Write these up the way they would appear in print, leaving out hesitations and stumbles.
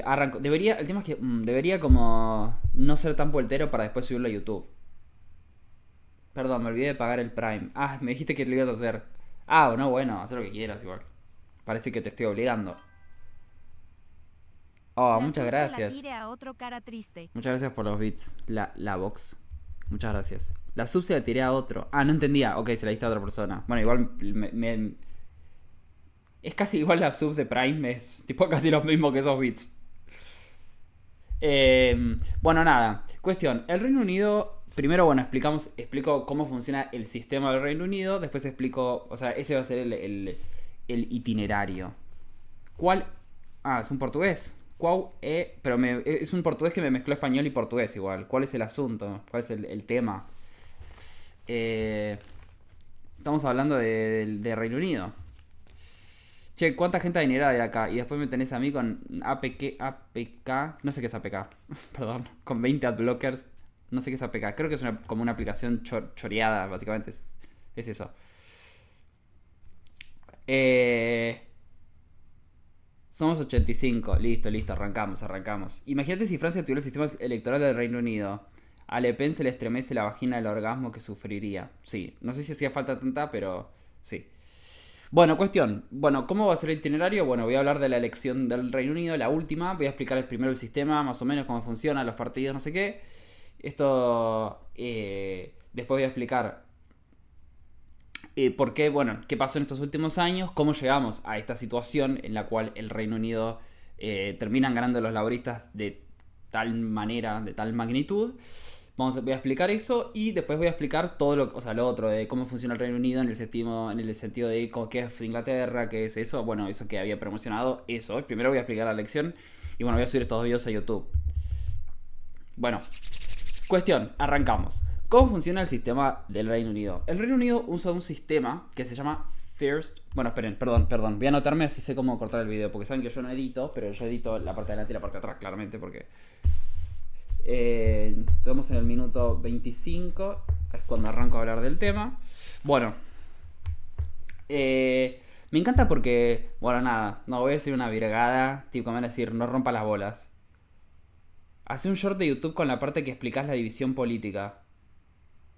Arranco. El tema es que debería como no ser tan vueltero para después subirlo a YouTube. Perdón, me olvidé de pagar el Prime. Ah, me dijiste que lo ibas a hacer. Ah, no, bueno, haz lo que quieras igual. Parece que te estoy obligando. Oh, La muchas sub se la gracias. tire a otro cara triste. Muchas gracias por los bits. La box. Muchas gracias. La sub se la tiré a otro. Ah, no entendía. Ok, se la diste a otra persona. Bueno, igual es casi igual la sub de Prime. Es tipo casi lo mismo que esos bits. Bueno, nada. Cuestión. El Reino Unido. Primero, bueno, explico cómo funciona el sistema del Reino Unido. Después explico. O sea, ese va a ser el itinerario. ¿Cuál? Ah, es un portugués. Pero es un portugués que me mezcló español y portugués igual. ¿Cuál es el asunto? ¿Cuál es el tema? Eh, Estamos hablando de Reino Unido. Che, ¿cuánta gente adinerada hay acá? Y después me tenés a mí con APK, no sé qué es APK, perdón, con 20 adblockers, no sé qué es APK, creo que es como una aplicación choreada, básicamente es eso. Eh, Somos 85, listo, arrancamos. Imagínate si Francia tuviera el sistema electoral del Reino Unido. A Le Pen se le estremece la vagina del orgasmo que sufriría. Sí, no sé si hacía falta tanta, pero sí. Bueno, cuestión. Bueno, ¿cómo va a ser el itinerario? Bueno, voy a hablar de la elección del Reino Unido, la última. Voy a explicarles primero el sistema, más o menos cómo funciona, los partidos, no sé qué. Esto. Después voy a explicar por qué, bueno, qué pasó en estos últimos años, cómo llegamos a esta situación en la cual el Reino Unido terminan ganando los laboristas de tal manera, de tal magnitud. Voy a explicar eso y después voy a explicar todo lo, o sea, lo otro de cómo funciona el Reino Unido en el sentido de qué es Inglaterra, qué es eso, bueno, eso que había promocionado, eso. Primero voy a explicar la lección y bueno, voy a subir estos videos a YouTube. Bueno, cuestión, arrancamos. ¿Cómo funciona el sistema del Reino Unido? El Reino Unido usa un sistema que se llama First. Bueno, esperen, perdón. Voy a anotarme así sé cómo cortar el video. Porque saben que yo no edito, pero yo edito la parte de adelante y la parte de atrás, claramente. Porque estamos en el minuto 25. Es cuando arranco a hablar del tema. Bueno, me encanta porque. Bueno, nada, no voy a decir una virgada. Tipo, me van a decir, no rompa las bolas. Hace un short de YouTube con la parte que explicas la división política.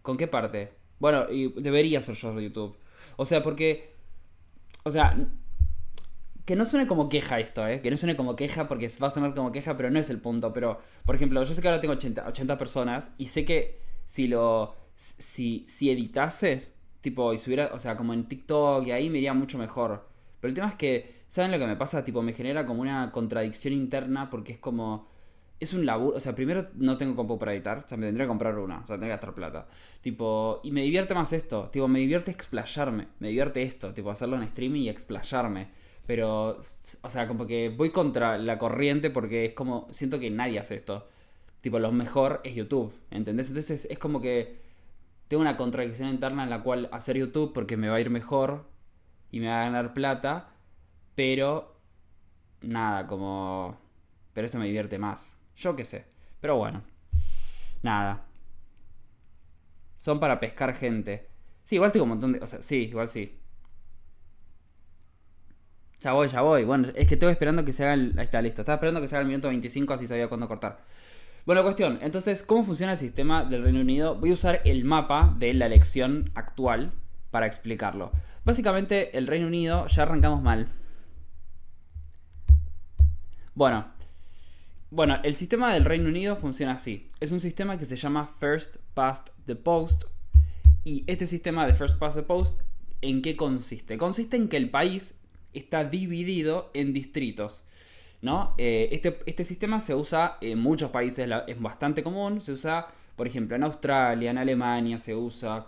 ¿Con qué parte? Bueno, y debería ser yo de YouTube. O sea, porque. O sea, que no suene como queja esto, ¿eh? Que no suene como queja porque va a sonar como queja, pero no es el punto. Pero, por ejemplo, yo sé que ahora tengo 80 personas y sé que si lo. Si editase, tipo, y subiera. O sea, como en TikTok y ahí me iría mucho mejor. Pero el tema es que. ¿Saben lo que me pasa? Tipo, me genera como una contradicción interna porque es como es un laburo. O sea, primero no tengo compu para editar. O sea, me tendría que comprar una. O sea, tendría que gastar plata. Tipo, y me divierte más esto. Tipo, me divierte explayarme. Me divierte esto. Tipo, hacerlo en streaming y explayarme. Pero, o sea, como que voy contra la corriente porque es como. Siento que nadie hace esto. Tipo, lo mejor es YouTube. ¿Entendés? Entonces es como que tengo una contradicción interna en la cual hacer YouTube porque me va a ir mejor y me va a ganar plata. Pero nada, como. Pero esto me divierte más. Yo qué sé. Pero bueno, nada. Son para pescar gente. Sí, igual tengo un montón de. O sea, sí, igual sí. Ya voy. Bueno, es que estoy esperando que se haga el. Ahí está, listo. Estaba esperando que se haga el minuto 25, así sabía cuándo cortar. Bueno, cuestión. Entonces, ¿cómo funciona el sistema del Reino Unido? Voy a usar el mapa de la elección actual para explicarlo. Básicamente, el Reino Unido, ya arrancamos mal. Bueno, el sistema del Reino Unido funciona así. Es un sistema que se llama First Past the Post. Y este sistema de First Past the Post, ¿en qué consiste? Consiste en que el país está dividido en distritos. ¿No? Este sistema se usa en muchos países, es bastante común. Se usa, por ejemplo, en Australia, en Alemania, se usa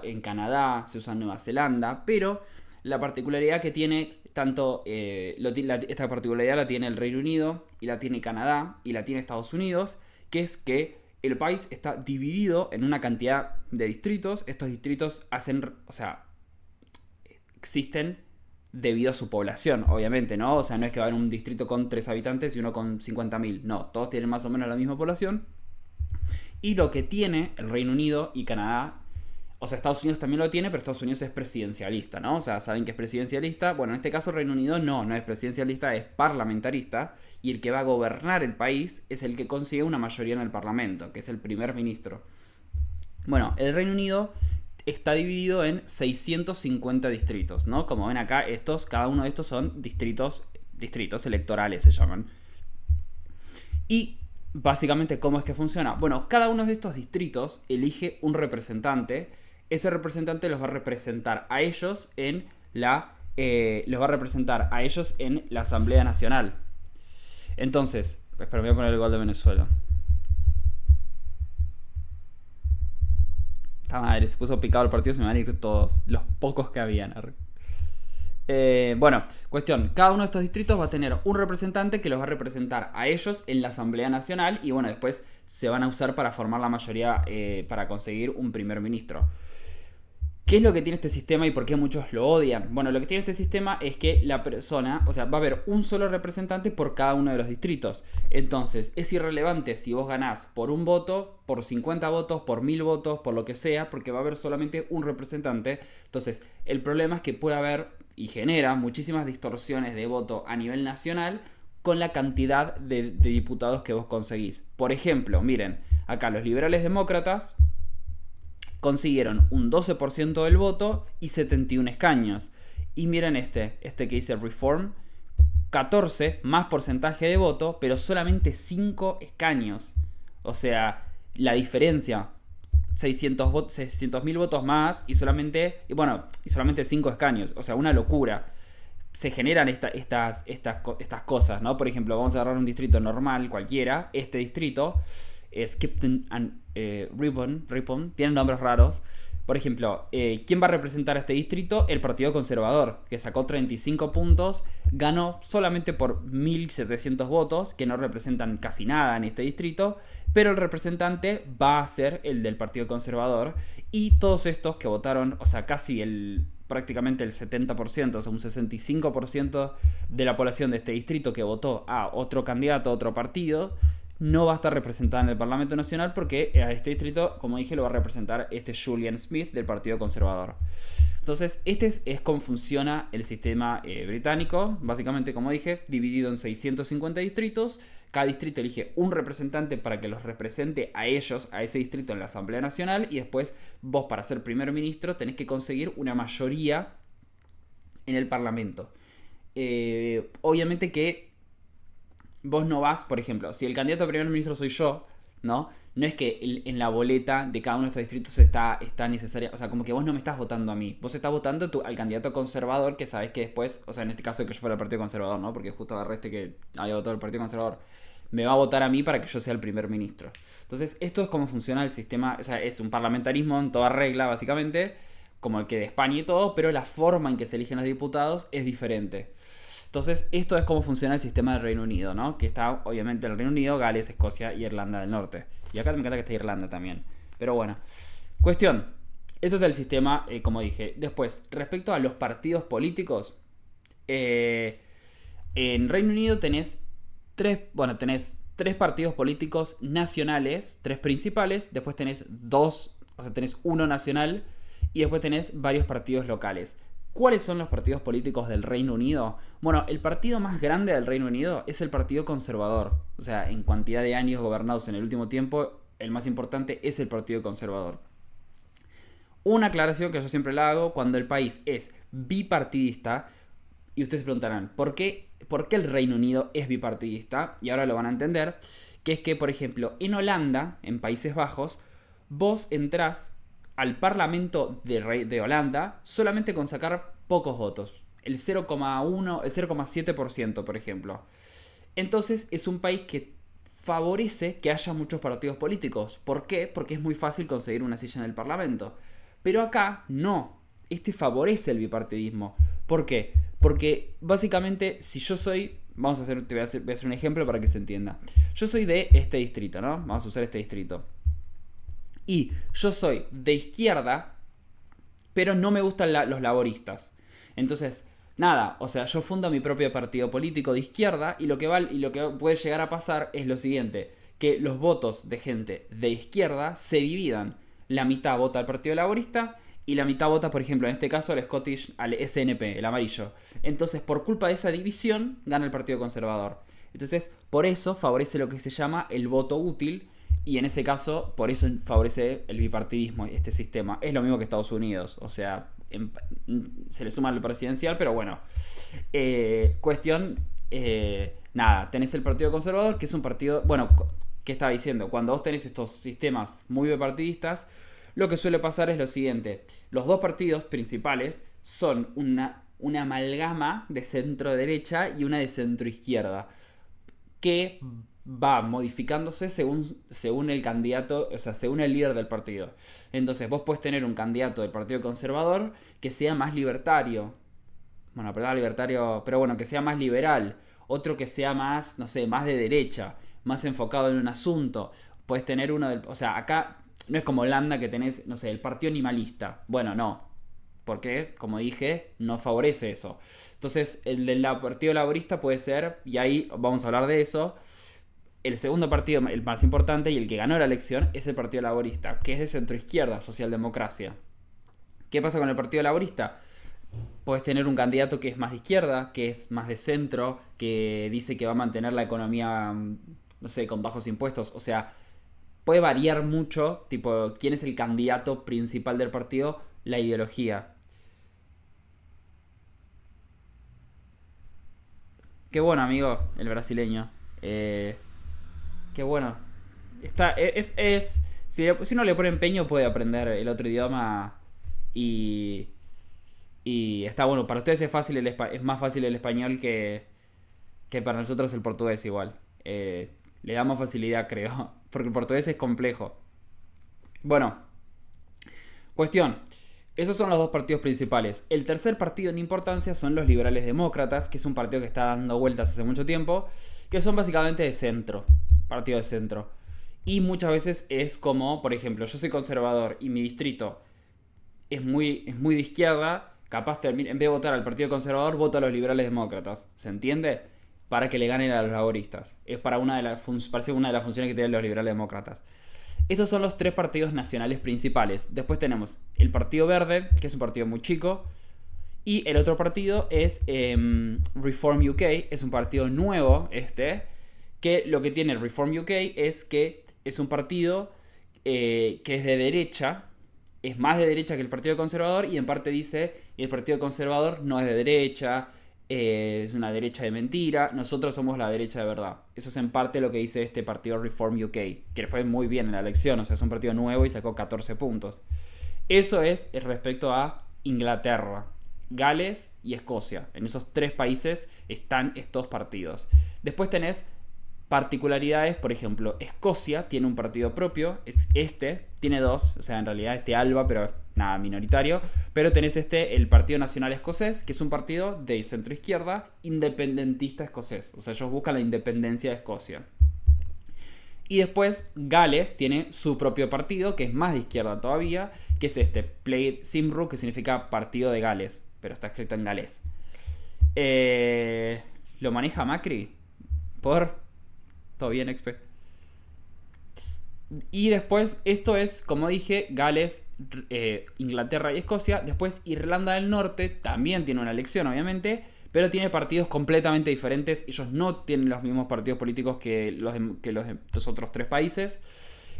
en Canadá, se usa en Nueva Zelanda, pero la particularidad que tiene tanto esta particularidad la tiene el Reino Unido y la tiene Canadá y la tiene Estados Unidos, que es que el país está dividido en una cantidad de distritos. Estos distritos hacen, o sea, existen debido a su población, obviamente, ¿no? O sea, no es que va a haber un distrito con 3 habitantes y uno con 50.000. No, todos tienen más o menos la misma población. Y lo que tiene el Reino Unido y Canadá, O sea, Estados Unidos también lo tiene, pero Estados Unidos es presidencialista, ¿no? O sea, saben que es presidencialista. Bueno, en este caso Reino Unido no es presidencialista, es parlamentarista. Y el que va a gobernar el país es el que consigue una mayoría en el Parlamento, que es el primer ministro. Bueno, el Reino Unido está dividido en 650 distritos, ¿no? Como ven acá, cada uno de estos son distritos electorales se llaman. Y básicamente, ¿cómo es que funciona? Bueno, cada uno de estos distritos elige un representante. Ese representante los va a representar a ellos en la Asamblea Nacional. Entonces, espera, voy a poner el gol de Venezuela. Esta madre, se puso picado el partido, se me van a ir todos. Los pocos que habían. Bueno, cuestión. Cada uno de estos distritos va a tener un representante que los va a representar a ellos en la Asamblea Nacional. Y bueno, después se van a usar para formar la mayoría para conseguir un primer ministro. ¿Qué es lo que tiene este sistema y por qué muchos lo odian? Bueno, lo que tiene este sistema es que la persona, o sea, va a haber un solo representante por cada uno de los distritos. Entonces, es irrelevante si vos ganás por un voto, por 50 votos, por 1000 votos, por lo que sea, porque va a haber solamente un representante. Entonces, el problema es que puede haber y genera muchísimas distorsiones de voto a nivel nacional con la cantidad de diputados que vos conseguís. Por ejemplo, miren, acá los liberales demócratas consiguieron un 12% del voto y 71 escaños. Y miren este que dice Reform, 14 más porcentaje de voto, pero solamente 5 escaños. O sea, la diferencia, 600.000 votos más y solamente 5 escaños. O sea, una locura. Se generan estas cosas, ¿no? Por ejemplo, vamos a agarrar un distrito normal, cualquiera. Este distrito, Skipton and Ripon, tienen nombres raros. Por ejemplo, ¿quién va a representar a este distrito? El Partido Conservador, que sacó 35 puntos, ganó solamente por 1700 votos, que no representan casi nada en este distrito, pero el representante va a ser el del Partido Conservador. Y todos estos que votaron, o sea, prácticamente el 70%, o sea, un 65% de la población de este distrito que votó a otro candidato, a otro partido, no va a estar representada en el Parlamento Nacional porque a este distrito, como dije, lo va a representar Julian Smith del Partido Conservador. Entonces, es cómo funciona el sistema británico. Básicamente, como dije, dividido en 650 distritos. Cada distrito elige un representante para que los represente a ellos, a ese distrito en la Asamblea Nacional. Y después, vos para ser primer ministro tenés que conseguir una mayoría en el Parlamento. Obviamente que vos no vas, por ejemplo, si el candidato a primer ministro soy yo, ¿no? No es que en la boleta de cada uno de estos distritos está necesaria. O sea, como que vos no me estás votando a mí. Vos estás votando al candidato conservador que sabés que después, o sea, en este caso que yo fuera el Partido Conservador, ¿no? Porque justo agarré que había votado el Partido Conservador. Me va a votar a mí para que yo sea el primer ministro. Entonces, esto es cómo funciona el sistema. O sea, es un parlamentarismo en toda regla, básicamente, como el que de España y todo, pero la forma en que se eligen los diputados es diferente. Entonces, esto es cómo funciona el sistema del Reino Unido, ¿no? Que está, obviamente, el Reino Unido, Gales, Escocia y Irlanda del Norte. Y acá me encanta que esté Irlanda también. Pero bueno. Cuestión. Esto es el sistema, como dije. Después, respecto a los partidos políticos. En Reino Unido tenés tres partidos políticos nacionales. Tres principales. Después tenés tenés uno nacional. Y después tenés varios partidos locales. ¿Cuáles son los partidos políticos del Reino Unido? Bueno, el partido más grande del Reino Unido es el Partido Conservador. O sea, en cantidad de años gobernados en el último tiempo, el más importante es el Partido Conservador. Una aclaración que yo siempre la hago, cuando el país es bipartidista, y ustedes se preguntarán, ¿por qué el Reino Unido es bipartidista? Y ahora lo van a entender, que es que, por ejemplo, en Holanda, en Países Bajos, vos entrás al Parlamento de Holanda solamente con sacar pocos votos. El 0,1, el 0,7%, por ejemplo. Entonces es un país que favorece que haya muchos partidos políticos. ¿Por qué? Porque es muy fácil conseguir una silla en el Parlamento. Pero acá no. Favorece el bipartidismo. ¿Por qué? Porque básicamente si yo soy... voy a hacer un ejemplo para que se entienda. Yo soy de este distrito, ¿no? Vamos a usar este distrito. Y yo soy de izquierda, pero no me gustan los laboristas. Entonces, nada, o sea, yo fundo mi propio partido político de izquierda y lo que puede llegar a pasar es lo siguiente, que los votos de gente de izquierda se dividan. la mitad vota al Partido Laborista y la mitad vota, por ejemplo, en este caso al Scottish, al SNP, el amarillo. Entonces, por culpa de esa división, gana el Partido Conservador. Entonces, por eso favorece lo que se llama el voto útil, y en ese caso, por eso favorece el bipartidismo, este sistema. Es lo mismo que Estados Unidos, o sea, se le suma al presidencial, pero bueno. Cuestión, nada, tenés el Partido Conservador, que es un partido, bueno, ¿qué estaba diciendo? Cuando vos tenés estos sistemas muy bipartidistas, lo que suele pasar es lo siguiente. Los dos partidos principales son una amalgama de centro-derecha y una de centro-izquierda, que va modificándose según el candidato, o sea, según el líder del partido. Entonces vos podés tener un candidato del Partido Conservador que sea más libertario. Bueno, perdón, libertario, pero bueno, que sea más liberal. Otro que sea más, no sé, más de derecha, más enfocado en un asunto. Puedes tener uno del... O sea, acá no es como Holanda que tenés, no sé, el partido animalista. Bueno, no. Porque, como dije, no favorece eso. Entonces, el del Partido Laborista puede ser, y ahí vamos a hablar de eso, el segundo partido, el más importante y el que ganó la elección, es el Partido Laborista, que es de centroizquierda, socialdemocracia. ¿Qué pasa con el Partido Laborista? Puedes tener un candidato que es más de izquierda, que es más de centro, que dice que va a mantener la economía, no sé, con bajos impuestos. O sea, puede variar mucho, tipo, quién es el candidato principal del partido, la ideología. Qué bueno, amigo, el brasileño. Eh, qué bueno. Si uno le pone empeño puede aprender el otro idioma y, y está bueno. Para ustedes es fácil es más fácil el español que para nosotros el portugués igual. Le damos facilidad, creo, porque el portugués es complejo. Bueno, cuestión. Esos son los dos partidos principales. El tercer partido en importancia son los liberales demócratas, que es un partido que está dando vueltas hace mucho tiempo, que son básicamente de centro, partido de centro. Y muchas veces es como, por ejemplo, yo soy conservador y mi distrito es muy de izquierda, capaz en vez de votar al partido conservador, voto a los liberales demócratas. ¿Se entiende? Para que le ganen a los laboristas. Es para parece una de las funciones que tienen los liberales demócratas. Estos son los tres partidos nacionales principales. Después tenemos el Partido Verde, que es un partido muy chico. Y el otro partido es Reform UK, es un partido nuevo que lo que tiene Reform UK es que es un partido que es de derecha, es más de derecha que el Partido Conservador y en parte dice, el Partido Conservador no es de derecha, es una derecha de mentira, nosotros somos la derecha de verdad. Eso es en parte lo que dice este partido Reform UK, que fue muy bien en la elección, o sea, es un partido nuevo y sacó 14 puntos. Eso es respecto a Inglaterra, Gales y Escocia. En esos tres países están estos partidos. Después tenés particularidades, por ejemplo, Escocia tiene un partido propio, tiene dos, o sea, en realidad Alba, pero nada, minoritario, pero tenés el Partido Nacional Escocés, que es un partido de centro-izquierda independentista escocés, o sea, ellos buscan la independencia de Escocia. Y después Gales tiene su propio partido, que es más de izquierda todavía, que es Plaid Cymru, que significa Partido de Gales, pero está escrito en galés. ¿Lo maneja Macri? Todo bien, XP. Y después, esto es, como dije, Gales, Inglaterra y Escocia. Después, Irlanda del Norte también tiene una elección, obviamente, pero tiene partidos completamente diferentes. Ellos no tienen los mismos partidos políticos que los otros tres países.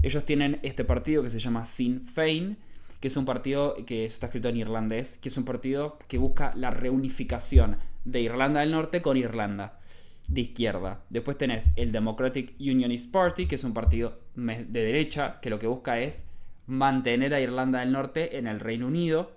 Ellos tienen este partido que se llama Sinn Féin, que es un partido que está escrito en irlandés, que es un partido que busca la reunificación de Irlanda del Norte con Irlanda, de izquierda. Después tenés el Democratic Unionist Party, que es un partido de derecha, que lo que busca es mantener a Irlanda del Norte en el Reino Unido.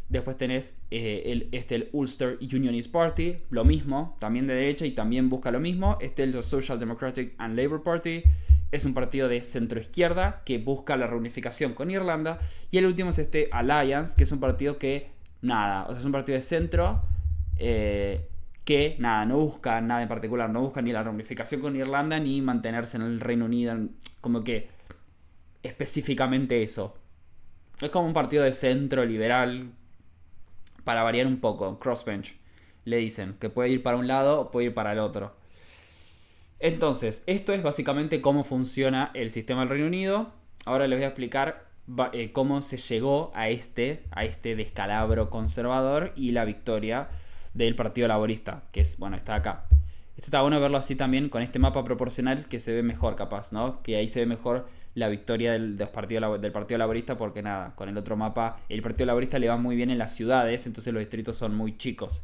Después tenés el Ulster Unionist Party, lo mismo, también de derecha y también busca lo mismo. El Social Democratic and Labour Party, es un partido de centro-izquierda que busca la reunificación con Irlanda. Y el último es Alliance, que es un partido que, nada, o sea, es un partido de centro que, nada, no busca nada en particular, no busca ni la reunificación con Irlanda ni mantenerse en el Reino Unido, como que específicamente eso. Es como un partido de centro liberal, para variar un poco, crossbench, le dicen, que puede ir para un lado o puede ir para el otro. Entonces, esto es básicamente cómo funciona el sistema del Reino Unido. Ahora les voy a explicar cómo se llegó a este descalabro conservador y la victoria del Partido Laborista, que es, bueno, está acá. Esto está bueno verlo así también con este mapa proporcional que se ve mejor capaz, ¿no? Que ahí se ve mejor la victoria del Partido Laborista porque nada, con el otro mapa el Partido Laborista le va muy bien en las ciudades, entonces los distritos son muy chicos.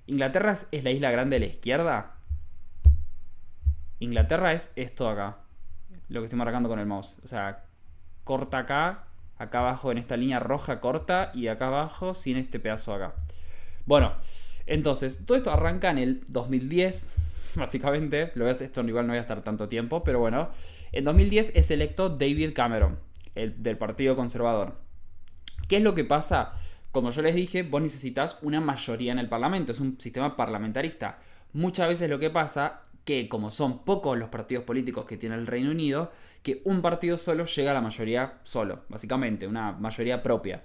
Inglaterra es la isla grande de la izquierda. Inglaterra es esto acá, lo que estoy marcando con el mouse. O sea, corta acá, acá abajo en esta línea roja corta y acá abajo sin este pedazo acá. Bueno, entonces, todo esto arranca en el 2010, básicamente. Esto igual no voy a estar tanto tiempo, pero bueno. En 2010 es electo David Cameron, del Partido Conservador. ¿Qué es lo que pasa? Como yo les dije, vos necesitas una mayoría en el Parlamento. Es un sistema parlamentarista. Muchas veces lo que pasa, que como son pocos los partidos políticos que tiene el Reino Unido, que un partido solo llega a la mayoría solo, básicamente, una mayoría propia.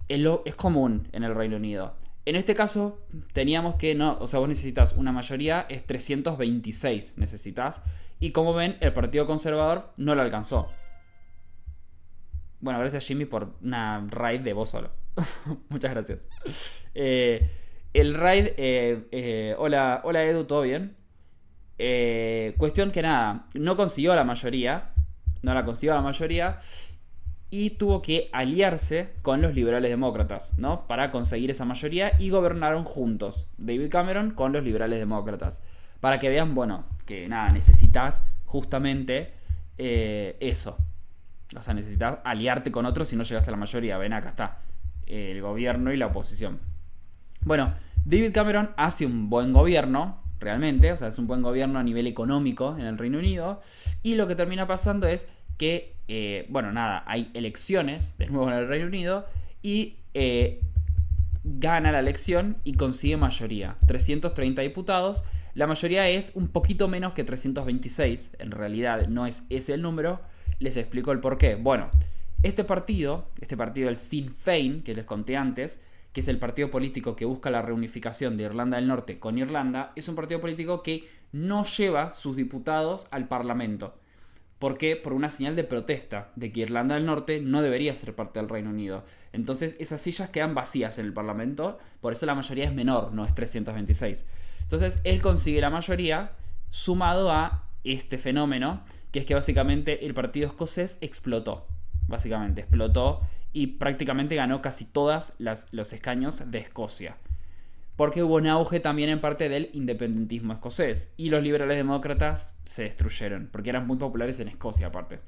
Es común en el Reino Unido. En este caso, teníamos que no, o sea, vos necesitas una mayoría, es 326 necesitas. Y como ven, el Partido Conservador no lo alcanzó. Bueno, gracias Jimmy por una raid de vos solo. Muchas gracias. El raid, hola, hola Edu, ¿todo bien? Cuestión que nada, no consiguió la mayoría. No la consiguió la mayoría. Y tuvo que aliarse con los liberales demócratas, ¿no? Para conseguir esa mayoría y gobernaron juntos, David Cameron con los liberales demócratas. Para que vean, bueno, que nada, necesitas justamente eso. O sea, necesitas aliarte con otros si no llegaste a la mayoría. Ven, acá está, el gobierno y la oposición. Bueno, David Cameron hace un buen gobierno, realmente, o sea, es un buen gobierno a nivel económico en el Reino Unido. Y lo que termina pasando es que, bueno, nada, hay elecciones de nuevo en el Reino Unido y gana la elección y consigue mayoría, 330 diputados. La mayoría es un poquito menos que 326, en realidad no es ese el número. Les explico el por qué. Bueno, este partido, el Sinn Féin, que les conté antes, que es el partido político que busca la reunificación de Irlanda del Norte con Irlanda, es un partido político que no lleva sus diputados al Parlamento. ¿Por qué? Por una señal de protesta de que Irlanda del Norte no debería ser parte del Reino Unido. Entonces esas sillas quedan vacías en el Parlamento, por eso la mayoría es menor, no es 326. Entonces él consigue la mayoría sumado a este fenómeno, que es que básicamente el partido escocés explotó. Básicamente explotó y prácticamente ganó casi todos los escaños de Escocia. Porque hubo un auge también en parte del independentismo escocés. Y los liberales demócratas se destruyeron, porque eran muy populares en Escocia aparte.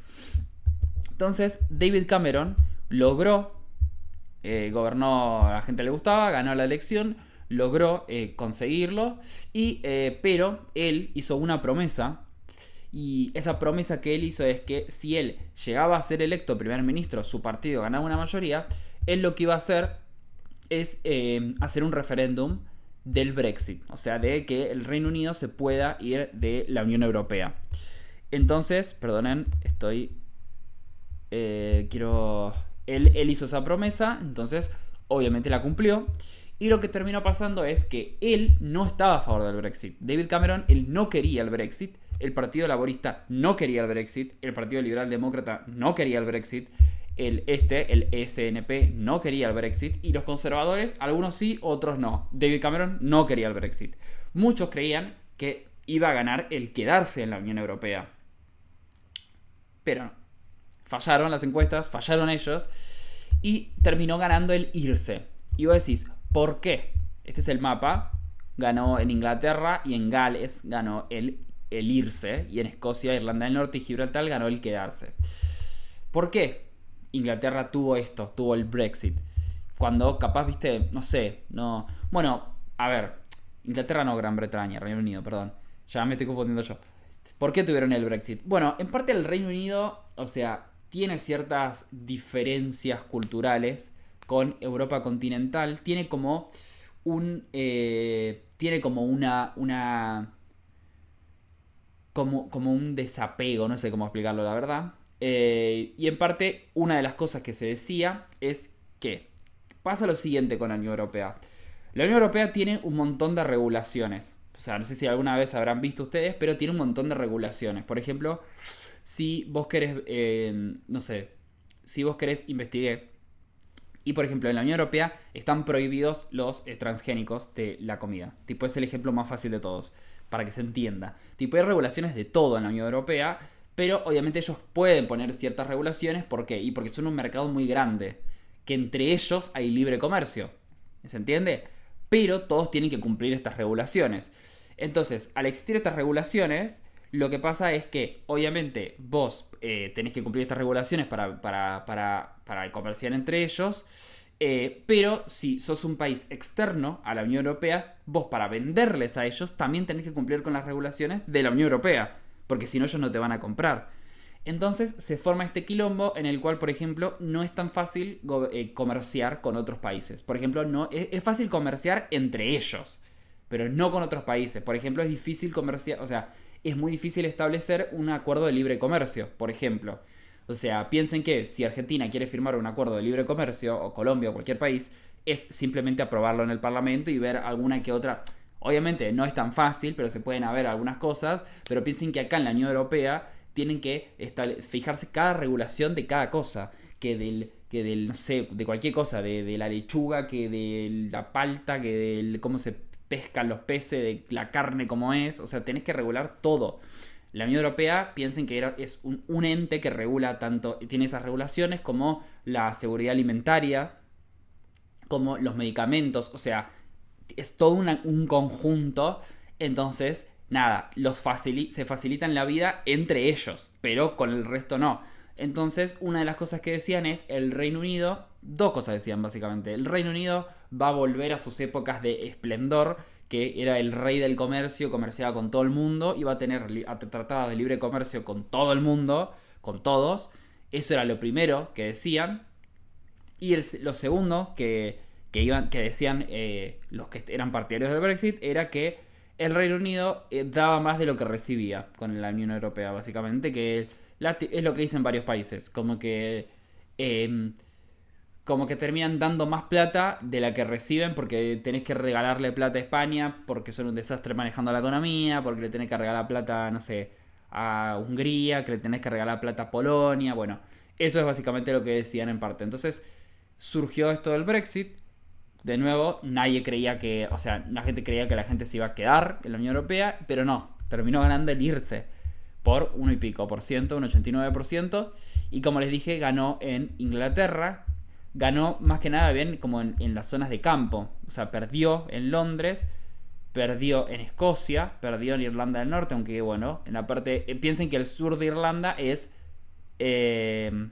Entonces David Cameron logró, gobernó, a la gente le gustaba, ganó la elección, logró conseguirlo, pero él hizo una promesa. Y esa promesa que él hizo es que si él llegaba a ser electo primer ministro, su partido ganaba una mayoría, él lo que iba a hacer es hacer un referéndum del Brexit, o sea, de que el Reino Unido se pueda ir de la Unión Europea. Entonces, perdonen, Él hizo esa promesa, entonces obviamente la cumplió. Y lo que terminó pasando es que él no estaba a favor del Brexit. David Cameron, él no quería el Brexit. El Partido Laborista no quería el Brexit. El Partido Liberal Demócrata no quería el Brexit. El SNP no quería el Brexit. Y los conservadores, algunos sí, otros no. David Cameron no quería el Brexit. Muchos creían que iba a ganar el quedarse en la Unión Europea. Pero no. Fallaron las encuestas, fallaron ellos. Y terminó ganando el irse. Y vos decís, ¿por qué? Este es el mapa. Ganó en Inglaterra y en Gales ganó el irse. Y en Escocia, Irlanda del Norte y Gibraltar ganó el quedarse. ¿Por qué Inglaterra tuvo esto? Tuvo el Brexit. Cuando capaz, viste, no sé, no... Bueno, a ver, Inglaterra no, Gran Bretaña, Reino Unido, perdón. Ya me estoy confundiendo yo. ¿Por qué tuvieron el Brexit? Bueno, en parte el Reino Unido, o sea, tiene ciertas diferencias culturales con Europa continental. Tiene como como un desapego, no sé cómo explicarlo la verdad. Y en parte una de las cosas que se decía es que pasa lo siguiente con la Unión Europea. La Unión Europea tiene un montón de regulaciones. O sea, no sé si alguna vez habrán visto ustedes, pero tiene un montón de regulaciones. Por ejemplo, si vos querés, no sé, si vos querés, investigué. Y por ejemplo, en la Unión Europea están prohibidos los transgénicos de la comida. Tipo, es el ejemplo más fácil de todos, para que se entienda. Tipo, hay regulaciones de todo en la Unión Europea, pero obviamente ellos pueden poner ciertas regulaciones. ¿Por qué? Y porque son un mercado muy grande, que entre ellos hay libre comercio. ¿Se entiende? Pero todos tienen que cumplir estas regulaciones. Entonces, al existir estas regulaciones, lo que pasa es que, obviamente, vos tenés que cumplir estas regulaciones para comerciar entre ellos. Pero si sos un país externo a la Unión Europea, vos para venderles a ellos también tenés que cumplir con las regulaciones de la Unión Europea. Porque si no, ellos no te van a comprar. Entonces se forma este quilombo en el cual, por ejemplo, no es tan fácil comerciar con otros países. Por ejemplo, no es fácil comerciar entre ellos, pero no con otros países. Por ejemplo, es difícil comerciar, o sea, es muy difícil establecer un acuerdo de libre comercio, por ejemplo. O sea, piensen que si Argentina quiere firmar un acuerdo de libre comercio, o Colombia o cualquier país, es simplemente aprobarlo en el Parlamento y ver alguna que otra. Obviamente no es tan fácil, pero se pueden haber algunas cosas. Pero piensen que acá en la Unión Europea tienen que fijarse cada regulación de cada cosa. No sé, de cualquier cosa, de la lechuga, que de la palta, que de cómo se pescan los peces, de la carne como es. O sea, tenés que regular todo. La Unión Europea, piensen que es un ente que regula tanto, tiene esas regulaciones como la seguridad alimentaria, como los medicamentos. O sea, es todo un conjunto. Entonces, nada, se facilitan la vida entre ellos, pero con el resto no. Entonces, una de las cosas que decían es el Reino Unido. Dos cosas decían básicamente. El Reino Unido va a volver a sus épocas de esplendor, que era el rey del comercio, comerciaba con todo el mundo, iba a tener tratados de libre comercio con todo el mundo, con todos. Eso era lo primero que decían. Y lo segundo que decían los que eran partidarios del Brexit era que el Reino Unido daba más de lo que recibía con la Unión Europea, básicamente, que es lo que dicen varios países, como que terminan dando más plata de la que reciben, porque tenés que regalarle plata a España porque son un desastre manejando la economía, porque le tenés que regalar plata, no sé, a Hungría, que le tenés que regalar plata a Polonia. Bueno, eso es básicamente lo que decían en parte. Entonces surgió esto del Brexit. De nuevo, nadie creía que, o sea, la gente creía que la gente se iba a quedar en la Unión Europea, pero no, terminó ganando el irse por 1 y pico por ciento, un 89%, y como les dije, ganó en Inglaterra, ganó más que nada bien como en las zonas de campo. O sea, perdió en Londres, perdió en Escocia, perdió en Irlanda del Norte, aunque bueno, en la parte... piensen que el sur de Irlanda es... el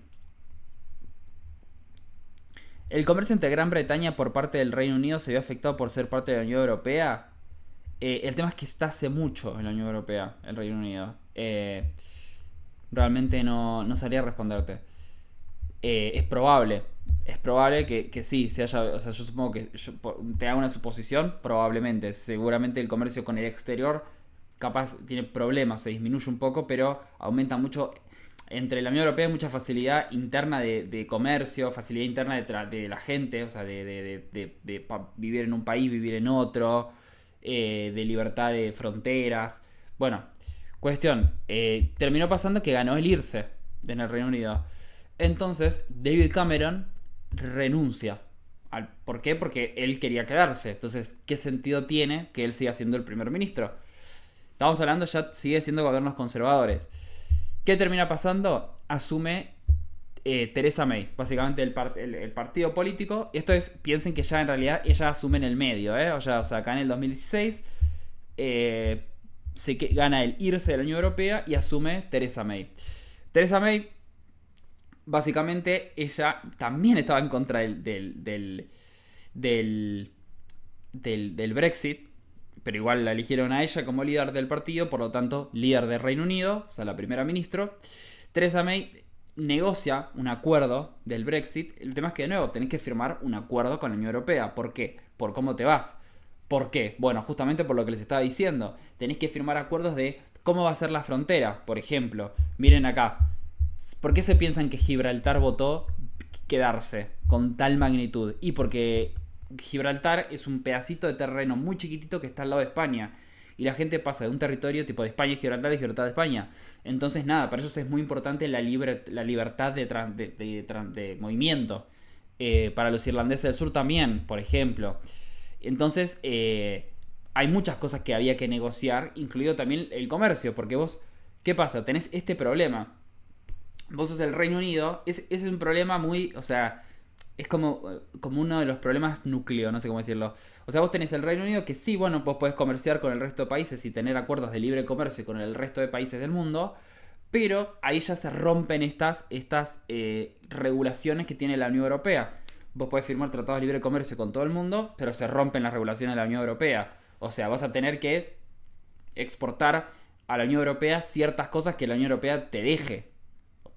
comercio entre Gran Bretaña por parte del Reino Unido se vio afectado por ser parte de la Unión Europea. El tema es que está hace mucho en la Unión Europea, el Reino Unido. Realmente no sabría responderte. Es probable. Es probable que sí, se haya... O sea, yo supongo que te hago una suposición, probablemente. Seguramente el comercio con el exterior capaz tiene problemas, se disminuye un poco, pero aumenta mucho. Entre la Unión Europea hay mucha facilidad interna de comercio, facilidad interna de la gente, o sea, de vivir en un país, vivir en otro, de libertad de fronteras. Bueno, cuestión, terminó pasando que ganó el irse en el Reino Unido. Entonces, David Cameron renuncia. ¿Por qué? Porque él quería quedarse. Entonces, ¿qué sentido tiene que él siga siendo el primer ministro? Estamos hablando, ya sigue siendo gobiernos conservadores. ¿Qué termina pasando? Asume Theresa May, básicamente el partido político. Esto es, piensen que ya en realidad ella asume en el medio, O sea, acá en el 2016 gana el irse de la Unión Europea y asume Theresa May. Theresa May, básicamente, ella también estaba en contra del Brexit, pero igual la eligieron a ella como líder del partido, por lo tanto, líder del Reino Unido, o sea, la primera ministra. Theresa May negocia un acuerdo del Brexit. El tema es que, de nuevo, tenés que firmar un acuerdo con la Unión Europea. ¿Por qué? Por cómo te vas. ¿Por qué? Bueno, justamente por lo que les estaba diciendo. Tenés que firmar acuerdos de cómo va a ser la frontera. Por ejemplo, miren acá. ¿Por qué se piensan que Gibraltar votó quedarse con tal magnitud? Y porque Gibraltar es un pedacito de terreno muy chiquitito que está al lado de España. y la gente pasa de un territorio tipo de España y Gibraltar y Gibraltar de España. Entonces nada, para ellos es muy importante la libertad de movimiento. Para los irlandeses del sur también, por ejemplo. Entonces, hay muchas cosas que había que negociar, incluido también el comercio, porque vos, ¿qué pasa? Tenés este problema. Vos sos el Reino Unido, es un problema muy, o sea, es como uno de los problemas núcleo, no sé cómo decirlo. O sea, vos tenés el Reino Unido que sí, bueno, vos podés comerciar con el resto de países y tener acuerdos de libre comercio con el resto de países del mundo, pero ahí ya se rompen estas regulaciones que tiene la Unión Europea. Vos podés firmar tratados de libre comercio con todo el mundo, pero se rompen las regulaciones de la Unión Europea. O sea, vas a tener que exportar a la Unión Europea ciertas cosas que la Unión Europea te deje.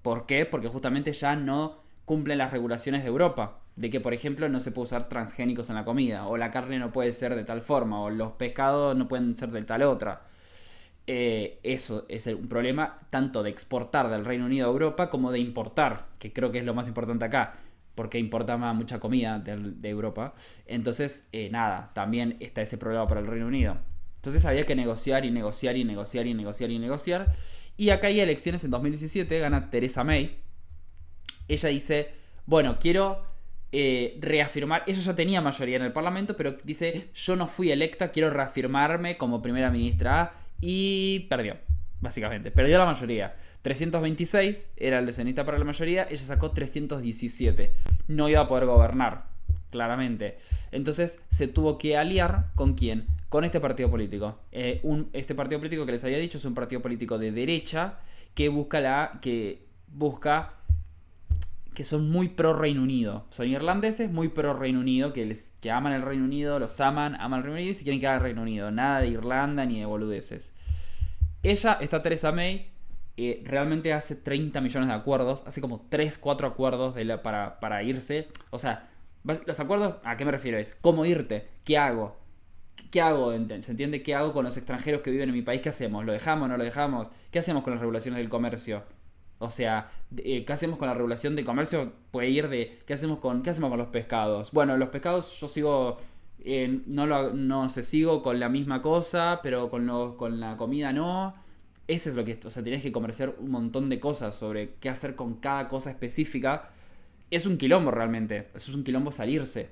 ¿Por qué? Porque justamente ya no cumplen las regulaciones de Europa. De que, por ejemplo, no se puede usar transgénicos en la comida, o la carne no puede ser de tal forma, o los pescados no pueden ser de tal otra. Eso es un problema tanto de exportar del Reino Unido a Europa como de importar, que creo que es lo más importante acá, porque importamos mucha comida de Europa. Entonces, nada, también está ese problema para el Reino Unido. Entonces había que negociar y negociar y negociar y negociar y negociar. Y acá hay elecciones en 2017, gana Theresa May. Ella dice, bueno, quiero reafirmar, ella ya tenía mayoría en el Parlamento, pero dice, yo no fui electa, quiero reafirmarme como primera ministra y perdió, básicamente, perdió la mayoría. 326 era el lesionista para la mayoría, ella sacó 317, no iba a poder gobernar, claramente. Entonces se tuvo que aliar con quién, con este partido político. Este partido político que les había dicho es un partido político de derecha que busca que son muy pro Reino Unido. Son irlandeses muy pro Reino Unido, que aman el Reino Unido, los aman el Reino Unido y se quieren quedar al Reino Unido. Nada de Irlanda ni de boludeces. Esta Theresa May, realmente hace 30 millones de acuerdos, hace como 3, 4 acuerdos para irse. O sea, los acuerdos, ¿a qué me refiero? Es cómo irte, ¿qué hago? ¿Qué hago? ¿Se entiende? ¿Qué hago con los extranjeros que viven en mi país? ¿Qué hacemos? ¿Lo dejamos? ¿No lo dejamos? ¿Qué hacemos con las regulaciones del comercio? O sea, ¿qué hacemos con la regulación de comercio? Puede ir de ¿qué hacemos con los pescados? Bueno, los pescados yo sigo no sé, sigo con la misma cosa, pero con la comida no. Eso es lo que, o sea, tenés que comerciar un montón de cosas sobre qué hacer con cada cosa específica. Es un quilombo realmente, eso es un quilombo salirse.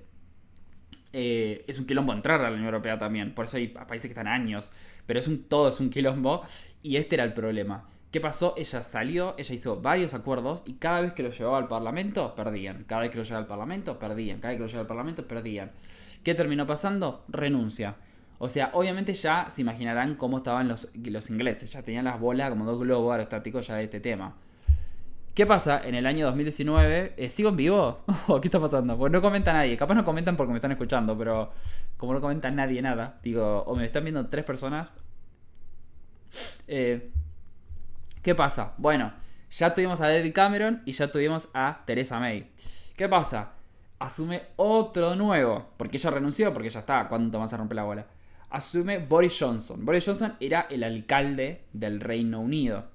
Es un quilombo entrar a la Unión Europea también, por eso hay países que están años, pero todo es un quilombo y este era el problema. ¿Qué pasó? Ella salió, ella hizo varios acuerdos y cada vez que lo llevaba al Parlamento, perdían. Cada vez que lo llevaba al Parlamento, perdían. Cada vez que lo llevaba al Parlamento, perdían. ¿Qué terminó pasando? Renuncia. O sea, obviamente ya se imaginarán cómo estaban los ingleses. Ya tenían las bolas como dos globos aerostáticos ya de este tema. ¿Qué pasa? En el año 2019, ¿sigo en vivo? ¿Qué está pasando? Pues no comenta nadie. Capaz no comentan porque me están escuchando, pero como no comenta nadie nada, digo, o me están viendo 3 personas. ¿Qué pasa? Bueno, ya tuvimos a David Cameron y ya tuvimos a Theresa May. ¿Qué pasa? Asume otro nuevo, porque ella renunció, porque ya está, ¿cuánto más se rompe la bola? Asume Boris Johnson. Boris Johnson era el alcalde del Reino Unido.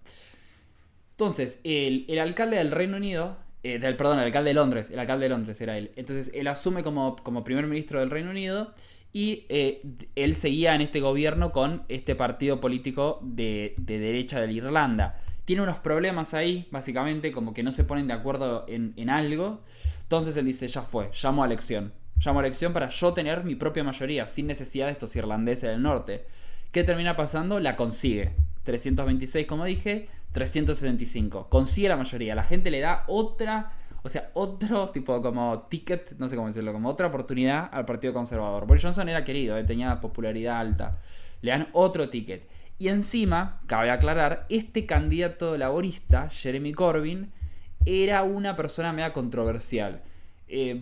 Entonces, el alcalde del Reino Unido, el alcalde de Londres, el alcalde de Londres era él. Entonces, él asume como primer ministro del Reino Unido y él seguía en este gobierno con este partido político de derecha de Irlanda. Tiene unos problemas ahí, básicamente, como que no se ponen de acuerdo en algo. Entonces él dice, ya fue, llamo a elección. Llamo a elección para yo tener mi propia mayoría, sin necesidad de estos irlandeses del norte. ¿Qué termina pasando? La consigue. 326, como dije, 375. Consigue la mayoría. La gente le da otra... O sea, otro tipo como ticket, no sé cómo decirlo, como otra oportunidad al Partido Conservador. Boris Johnson era querido, tenía popularidad alta. Le dan otro ticket. Y encima, cabe aclarar, este candidato laborista, Jeremy Corbyn, era una persona media controversial.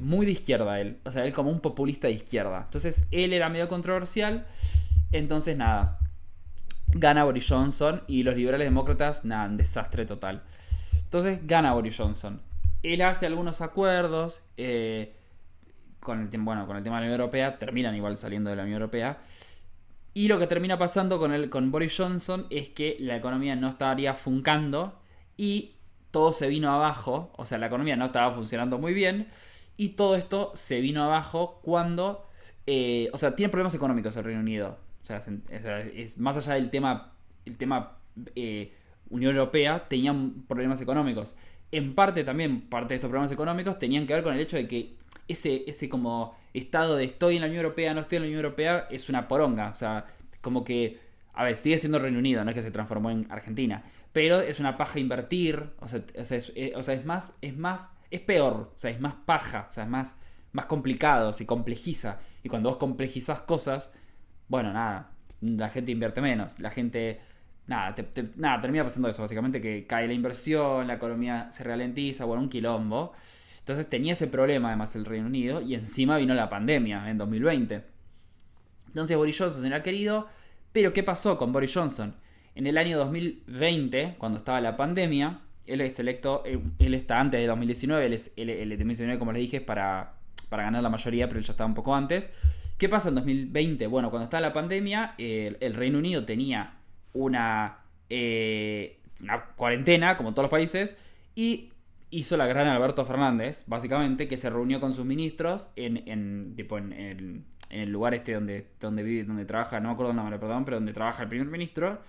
Muy de izquierda él. O sea, él como un populista de izquierda. Entonces, él era medio controversial. Entonces, nada. Gana Boris Johnson y los liberales demócratas, nada, un desastre total. Entonces, gana Boris Johnson. Él hace algunos acuerdos con el tema de la Unión Europea. Terminan igual saliendo de la Unión Europea. Y lo que termina pasando con Boris Johnson es que la economía no estaría funcando y todo se vino abajo. O sea, la economía no estaba funcionando muy bien y todo esto se vino abajo cuando... o sea, tiene problemas económicos el Reino Unido. O sea, es más allá del tema, el tema Unión Europea, tenían problemas económicos. En parte también, parte de estos problemas económicos tenían que ver con el hecho de que ese como estado de estoy en la Unión Europea, no estoy en la Unión Europea, es una poronga. O sea, como que, a ver, sigue siendo Reino Unido, no es que se transformó en Argentina. Pero es una paja invertir, es peor, o sea, es más paja, o sea, es más complicado, se complejiza. Y cuando vos complejizás cosas, bueno, nada, la gente invierte menos, la gente, nada, nada, termina pasando eso, básicamente que cae la inversión, la economía se ralentiza, bueno, un quilombo. Entonces tenía ese problema además el Reino Unido y encima vino la pandemia en 2020. Entonces Boris Johnson era querido, pero ¿qué pasó con Boris Johnson? En el año 2020, cuando estaba la pandemia, él es electo, él está antes de 2019, el de 2019, como les dije, es para ganar la mayoría, pero él ya estaba un poco antes. ¿Qué pasa en 2020? Bueno, cuando estaba la pandemia, el Reino Unido tenía una cuarentena, como todos los países, y hizo la gran Alberto Fernández, básicamente, que se reunió con sus ministros en el lugar este donde vive, donde trabaja, no me acuerdo el nombre, perdón, pero donde trabaja el primer ministro.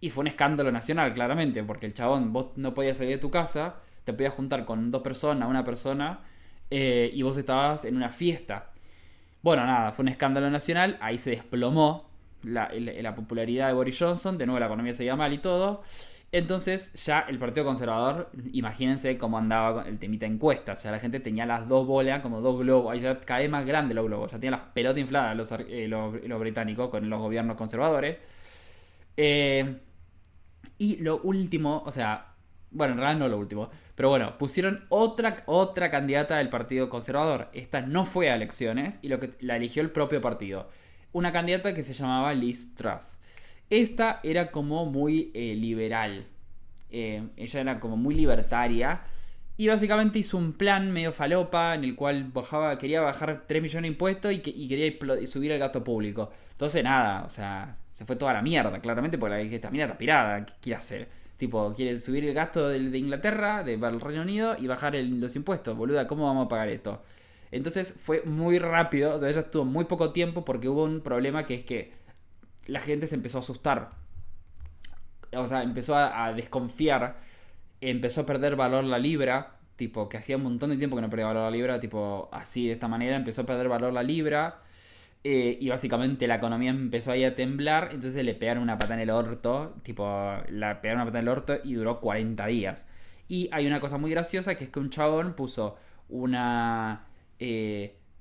Y fue un escándalo nacional, claramente, porque el chabón, vos no podías salir de tu casa, te podías juntar con dos personas, una persona, y vos estabas en una fiesta. Bueno, nada, fue un escándalo nacional, ahí se desplomó la popularidad de Boris Johnson, de nuevo la economía seguía mal y todo. Entonces ya el Partido Conservador, imagínense cómo andaba con el temita encuestas, ya la gente tenía las dos bolas, como dos globos, ahí ya cada vez más grandes los globos, ya tenían las pelotas infladas los británicos con los gobiernos conservadores. Eh, y lo último, o sea, bueno, en realidad no lo último, pero bueno, pusieron otra candidata del Partido Conservador. Esta no fue a elecciones y la eligió el propio partido. Una candidata que se llamaba Liz Truss. Esta era como muy liberal. Ella era como muy libertaria. Y básicamente hizo un plan medio falopa en el cual quería bajar 3 millones de impuestos y quería subir el gasto público. Entonces nada, o sea, se fue toda la mierda, claramente, porque esta mina está pirada. ¿Qué quiere hacer? Tipo, quiere subir el gasto de Inglaterra, del Reino Unido, y bajar los impuestos. Boluda, ¿cómo vamos a pagar esto? Entonces fue muy rápido, o sea, ella estuvo muy poco tiempo porque hubo un problema que es que la gente se empezó a asustar. O sea, empezó a desconfiar, empezó a perder valor la libra, tipo, que hacía un montón de tiempo que no perdía valor la libra, tipo, así, de esta manera, empezó a perder valor la libra, y básicamente la economía empezó ahí a temblar, entonces le pegaron una pata en el orto, tipo, la pegaron una pata en el orto y duró 40 días. Y hay una cosa muy graciosa, que es que un chabón una,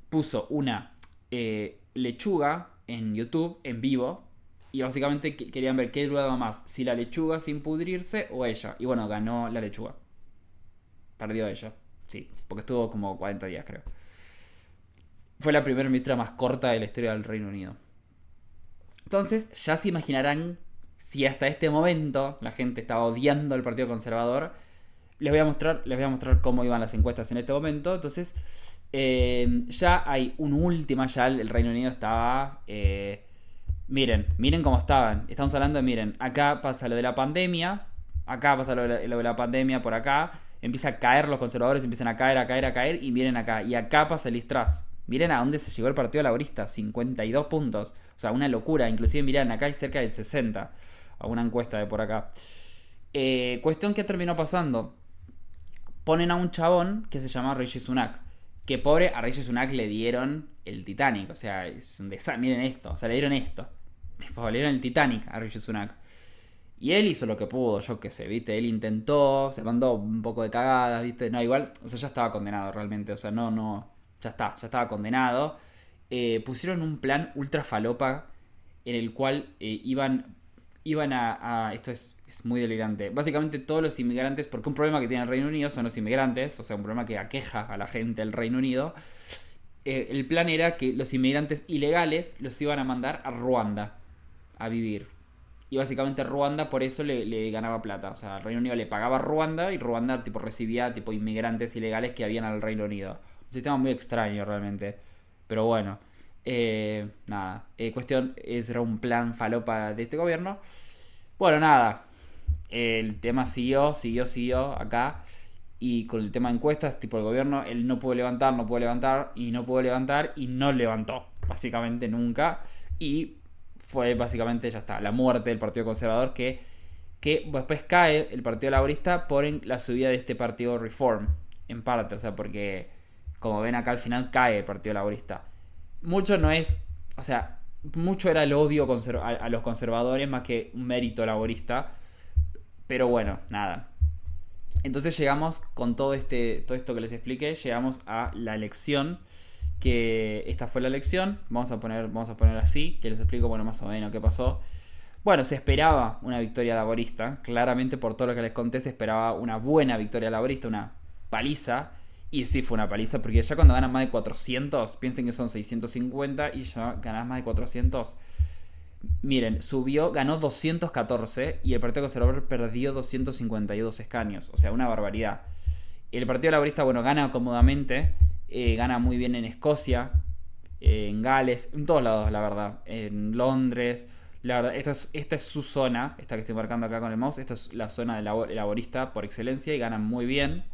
puso una lechuga en YouTube, en vivo, y básicamente querían ver qué duraba más, si la lechuga sin pudrirse o ella. Y bueno, ganó la lechuga. Perdió ella. Sí, porque estuvo como 40 días, creo. Fue la primera ministra más corta de la historia del Reino Unido. Entonces, ya se imaginarán si hasta este momento la gente estaba odiando al Partido Conservador. Les voy a mostrar cómo iban las encuestas en este momento. Entonces, ya hay un último, ya el Reino Unido estaba... miren cómo estaban. Estamos hablando de, miren, acá pasa lo de la pandemia, acá pasa lo de la pandemia por acá, empieza a caer los conservadores, empiezan a caer, a caer, a caer, y miren acá, y acá pasa Liz Truss. Miren a dónde se llegó el Partido Laborista, 52 puntos. O sea, una locura. Inclusive miren, acá hay cerca de 60. A una encuesta de por acá. Cuestión que terminó pasando. Ponen a un chabón que se llama Rishi Sunak. Que pobre, a Rishi Sunak le dieron el Titanic. O sea, es un desastre. Miren esto. O sea, le dieron esto. Tipo, le dieron el Titanic a Rishi Sunak. Y él hizo lo que pudo, yo qué sé, ¿viste? Él intentó, se mandó un poco de cagadas, ¿viste? No, igual, o sea, ya estaba condenado realmente. O sea, no, ya estaba condenado. Pusieron un plan ultra falopa en el cual iban esto es muy delirante. Básicamente todos los inmigrantes, porque un problema que tiene el Reino Unido son los inmigrantes, o sea, un problema que aqueja a la gente del Reino Unido. El plan era que los inmigrantes ilegales los iban a mandar a Ruanda a vivir. Y básicamente Ruanda por eso le ganaba plata. O sea, el Reino Unido le pagaba a Ruanda y Ruanda tipo recibía tipo inmigrantes ilegales que habían al Reino Unido. Un sistema muy extraño realmente. Pero bueno. Nada. Cuestión, era un plan falopa de este gobierno. Bueno, nada. El tema siguió acá. Y con el tema de encuestas, tipo el gobierno, él no pudo levantar y no pudo levantar y no levantó. Básicamente nunca. Y fue básicamente, ya está, la muerte del Partido Conservador, que después cae el Partido Laborista por la subida de este Partido Reform, en parte, o sea, porque como ven acá al final cae el Partido Laborista. Mucho no es, o sea, mucho era el odio a los conservadores más que un mérito laborista, pero bueno, nada. Entonces llegamos con todo esto que les expliqué, llegamos a la elección, que esta fue la elección, vamos a poner así, que les explico, bueno, más o menos qué pasó. Bueno, se esperaba una victoria laborista, claramente por todo lo que les conté se esperaba una buena victoria laborista, una paliza, y sí fue una paliza, porque ya cuando ganan más de 400, piensen que son 650 y ya ganas más de 400. Miren, ganó 214 y el Partido Conservador perdió 252 escaños, o sea, una barbaridad. El Partido Laborista, bueno, gana cómodamente, gana muy bien en Escocia, en Gales, en todos lados, la verdad, en Londres. La verdad, esta es su zona, esta que estoy marcando acá con el mouse, esta es la zona de laborista por excelencia y ganan muy bien.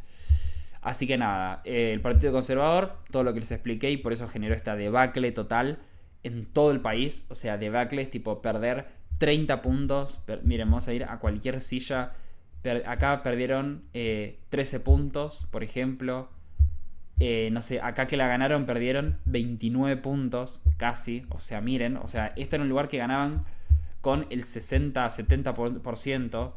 Así que nada, el Partido Conservador, todo lo que les expliqué y por eso generó esta debacle total en todo el país. O sea, debacle es tipo perder 30 puntos. Miren, vamos a ir a cualquier silla. Acá perdieron 13 puntos, por ejemplo. No sé, acá que la ganaron perdieron 29 puntos, casi. O sea, miren, o sea, este era un lugar que ganaban con el 60-70%.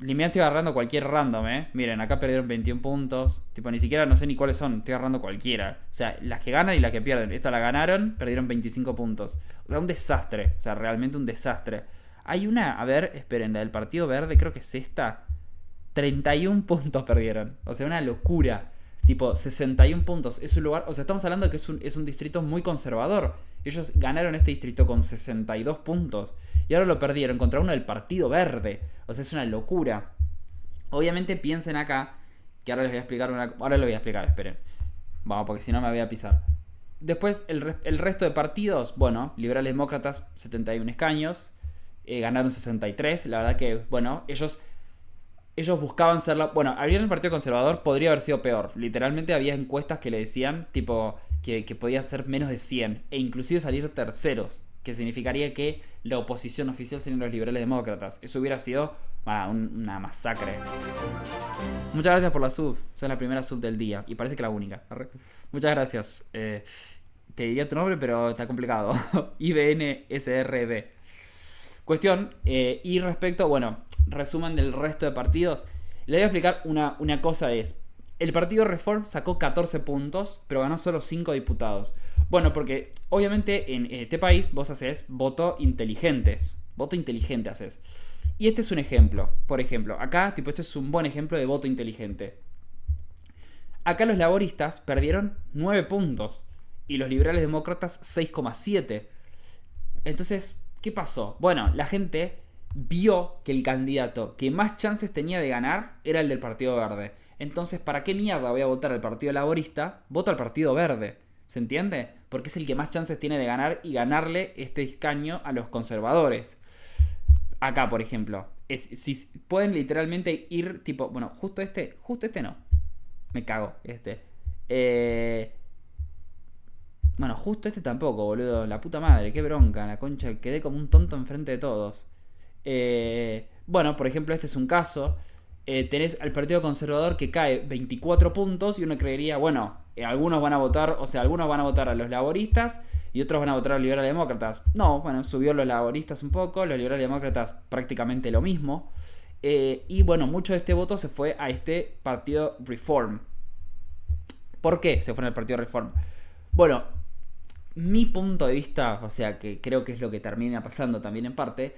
Me estoy agarrando cualquier random, Miren, acá perdieron 21 puntos. Tipo, ni siquiera no sé ni cuáles son. Estoy agarrando cualquiera. O sea, las que ganan y las que pierden. Esta la ganaron, perdieron 25 puntos. O sea, un desastre. O sea, realmente un desastre. Hay una, a ver, esperen, la del Partido Verde, creo que es esta. 31 puntos perdieron. O sea, una locura. Tipo, 61 puntos. Es un lugar, o sea, estamos hablando de que es un distrito muy conservador. Ellos ganaron este distrito con 62 puntos. Y ahora lo perdieron contra uno del Partido Verde. O sea, es una locura. Obviamente piensen acá, que ahora les voy a explicar ahora lo voy a explicar, esperen. Vamos, porque si no me voy a pisar. Después, el resto de partidos, bueno, liberales demócratas, 71 escaños. Ganaron 63. La verdad que, bueno, ellos buscaban ser la... Bueno, abrir el Partido Conservador podría haber sido peor. Literalmente había encuestas que le decían, tipo, que podía ser menos de 100. E inclusive salir terceros. Que significaría que la oposición oficial serían los liberales demócratas. Eso hubiera sido una masacre. Muchas gracias por la sub. Esa es la primera sub del día. Y parece que la única. Muchas gracias. Te diría tu nombre, pero está complicado. IBNSRB. Cuestión. Y respecto, bueno, resumen del resto de partidos. Le voy a explicar una cosa es. El partido Reform sacó 14 puntos, pero ganó solo 5 diputados. Bueno, porque obviamente en este país vos haces voto inteligentes. Voto inteligente haces. Y este es un ejemplo. Por ejemplo, acá, tipo, este es un buen ejemplo de voto inteligente. Acá los laboristas perdieron 9 puntos. Y los liberales demócratas 6,7. Entonces, ¿qué pasó? Bueno, la gente vio que el candidato que más chances tenía de ganar era el del Partido Verde. Entonces, ¿para qué mierda voy a votar al Partido Laborista? Voto al Partido Verde. ¿Se entiende? Porque es el que más chances tiene de ganar y ganarle este escaño a los conservadores. Acá, por ejemplo, si pueden literalmente ir tipo... Bueno, justo este no. Me cago, Bueno, justo este tampoco, boludo. La puta madre, qué bronca, la concha. Quedé como un tonto enfrente de todos. Bueno, por ejemplo, este es un caso. Tenés al Partido Conservador que cae 24 puntos y uno creería, bueno, algunos van a votar, o sea, algunos van a votar a los laboristas y otros van a votar a los liberales demócratas. No, bueno, subió los laboristas un poco, los liberales demócratas prácticamente lo mismo. Y bueno, mucho de este voto se fue a este Partido Reform. ¿Por qué se fue al Partido Reform? Bueno, mi punto de vista, o sea, que creo que es lo que termina pasando también en parte,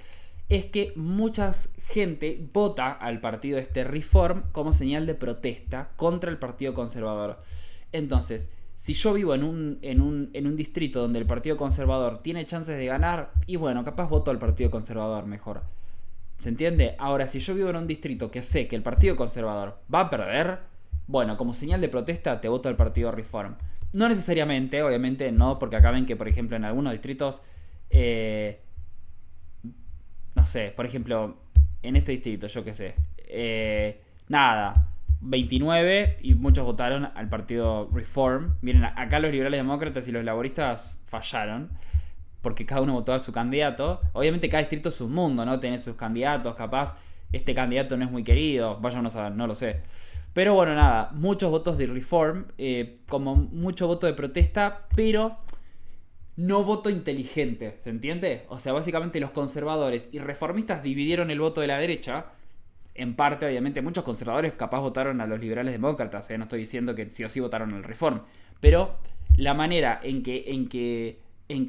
es que mucha gente vota al partido Reform como señal de protesta contra el Partido Conservador. Entonces, si yo vivo en un distrito donde el Partido Conservador tiene chances de ganar, y bueno, capaz voto al Partido Conservador mejor. ¿Se entiende? Ahora, si yo vivo en un distrito que sé que el Partido Conservador va a perder, bueno, como señal de protesta te voto al Partido Reform. No necesariamente, obviamente no, porque acá ven que, por ejemplo, en algunos distritos... no sé, por ejemplo, en este distrito, yo qué sé. Nada, 29 y muchos votaron al partido Reform. Miren, acá los liberales demócratas y los laboristas fallaron. porque cada uno votó a su candidato. Obviamente cada distrito es un mundo, ¿no? Tenés sus candidatos, capaz este candidato no es muy querido, vaya uno a saber, no lo sé. Pero bueno, nada, muchos votos de reform, como mucho voto de protesta, pero no voto inteligente, ¿se entiende? O sea, básicamente los conservadores y reformistas dividieron el voto de la derecha. En parte, obviamente, muchos conservadores capaz votaron a los liberales demócratas, no estoy diciendo que sí o sí votaron al reform, pero la manera en que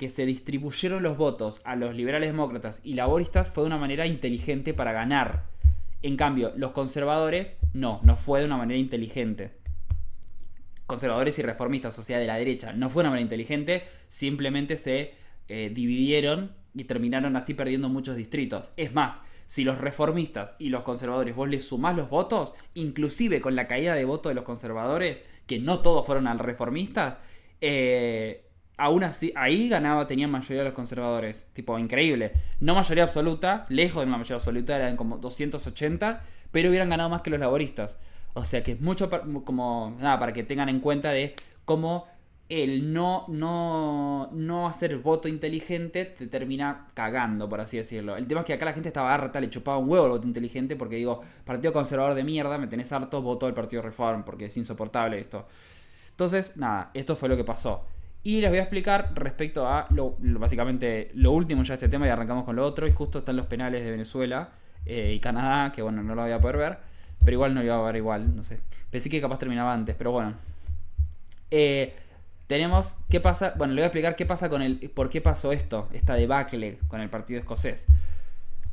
se distribuyeron los votos a los liberales demócratas y laboristas fue de una manera inteligente para ganar. En cambio, los conservadores no fue de una manera inteligente. Conservadores y reformistas, o sea, de la derecha, no fue de una manera inteligente, simplemente se dividieron y terminaron así perdiendo muchos distritos. Es más, si los reformistas y los conservadores vos les sumás los votos, inclusive con la caída de voto de los conservadores, que no todos fueron al reformista, aún así, ahí tenían mayoría los conservadores. Tipo, increíble. No mayoría absoluta, lejos de una mayoría absoluta, eran como 280, pero hubieran ganado más que los laboristas. O sea que es mucho como nada para que tengan en cuenta de cómo el no hacer voto inteligente te termina cagando, por así decirlo. El tema es que acá la gente estaba harta, le chupaba un huevo el voto inteligente porque digo, partido conservador de mierda, me tenés harto, voto del partido Reform porque es insoportable esto. Entonces, nada, esto fue lo que pasó. Y les voy a explicar respecto a básicamente lo último ya de este tema y arrancamos con lo otro. Y justo están los penales de Venezuela y Canadá, que bueno, no lo voy a poder ver. Pero igual no lo iba a ver igual, no sé. Pensé que capaz terminaba antes, pero bueno. Tenemos, ¿qué pasa? Bueno, le voy a explicar qué pasa con por qué pasó esto, esta debacle con el partido escocés.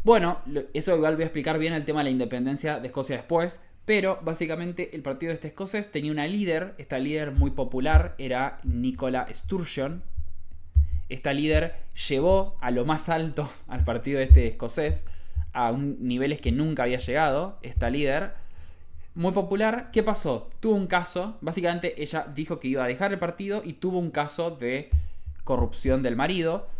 Bueno, eso igual voy a explicar bien el tema de la independencia de Escocia después. Pero básicamente el partido de este escocés tenía una líder. Esta líder muy popular era Nicola Sturgeon. Esta líder llevó a lo más alto al partido de este escocés, a niveles que nunca había llegado. Esta líder muy popular, ¿qué pasó? Tuvo un caso, básicamente ella dijo que iba a dejar el partido y tuvo un caso de corrupción del marido.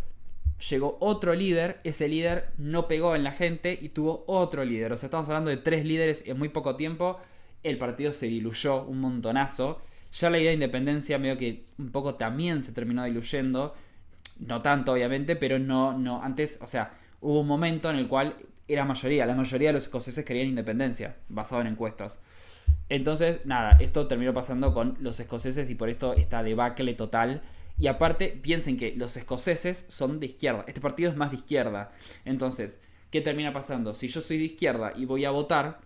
Llegó otro líder, ese líder no pegó en la gente y tuvo otro líder. O sea, estamos hablando de 3 líderes en muy poco tiempo. El partido se diluyó un montonazo. Ya la idea de independencia medio que un poco también se terminó diluyendo. No tanto, obviamente, pero no. Antes, o sea, hubo un momento en el cual la mayoría de los escoceses querían independencia, basado en encuestas. Entonces, nada, esto terminó pasando con los escoceses y por esto esta debacle total. Y aparte, piensen que los escoceses son de izquierda. Este partido es más de izquierda. Entonces, ¿qué termina pasando? Si yo soy de izquierda y voy a votar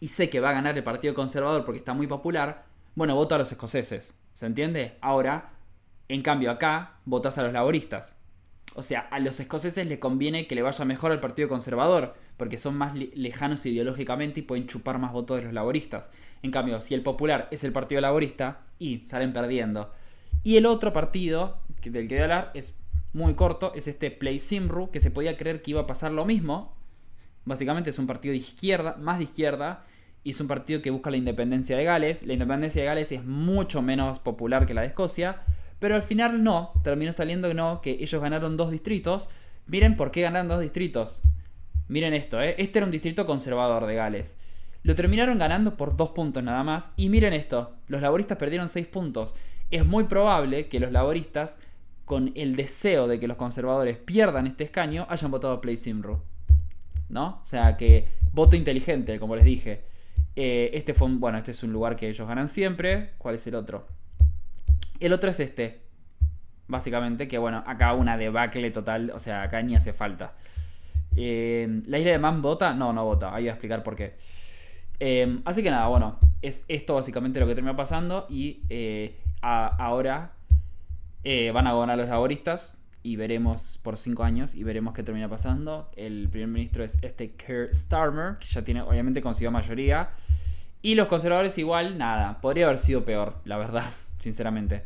y sé que va a ganar el partido conservador porque está muy popular, bueno, voto a los escoceses. ¿Se entiende? Ahora, en cambio acá, votás a los laboristas. O sea, a los escoceses les conviene que le vaya mejor al partido conservador, porque son más lejanos ideológicamente y pueden chupar más votos de los laboristas. En cambio, si el popular es el partido laborista, y salen perdiendo. Y el otro partido del que voy a hablar es muy corto, es este Plaid Cymru, que se podía creer que iba a pasar lo mismo. Básicamente es un partido de izquierda, más de izquierda, y es un partido que busca la independencia de Gales. La independencia de Gales es mucho menos popular que la de Escocia, pero al final no, terminó saliendo que ellos ganaron 2 distritos. Miren por qué ganaron 2 distritos. Miren esto, este era un distrito conservador de Gales. Lo terminaron ganando por 2 puntos nada más. Y miren esto, los laboristas perdieron 6 puntos. Es muy probable que los laboristas, con el deseo de que los conservadores pierdan este escaño, hayan votado a Plaid Cymru, ¿no? O sea que voto inteligente, como les dije. Este es un lugar que ellos ganan siempre. ¿Cuál es el otro? El otro es este, básicamente, que bueno, acá una debacle total, o sea, acá ni hace falta. ¿La isla de Man vota? No vota, ahí voy a explicar por qué. Así que nada, bueno, es esto básicamente lo que termina pasando y ahora van a gobernar los laboristas y veremos por 5 años y veremos qué termina pasando. El primer ministro es Keir Starmer, que ya tiene, obviamente consiguió mayoría. Y los conservadores igual, nada, podría haber sido peor, la verdad, sinceramente.